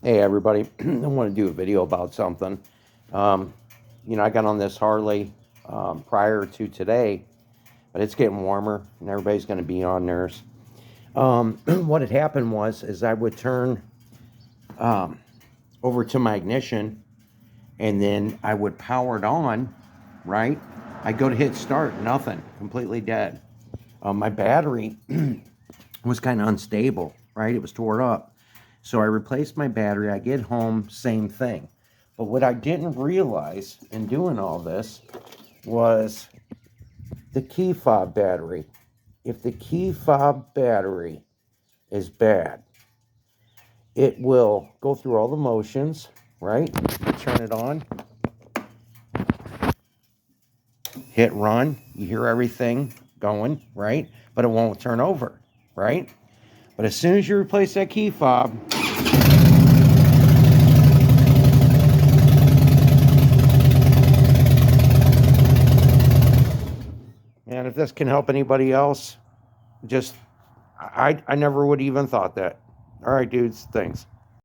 Hey everybody, I want to do a video about something. Um, I got on this Harley prior to today, but it's getting warmer and everybody's going to be on theirs. What had happened is I would turn um, over to my ignition and then I would power it on, right? I go to hit start, nothing, completely dead. My battery was kind of unstable, right? It was tore up. So I replaced my battery. I get home, same thing. But what I didn't realize in doing all this was the key fob battery. If the key fob battery is bad, it will go through all the motions, right? You turn it on, hit run, you hear everything going, right? But it won't turn over, right? But as soon as you replace that key fob, and if this can help anybody else, just I never would even thought that. All right, dudes, thanks.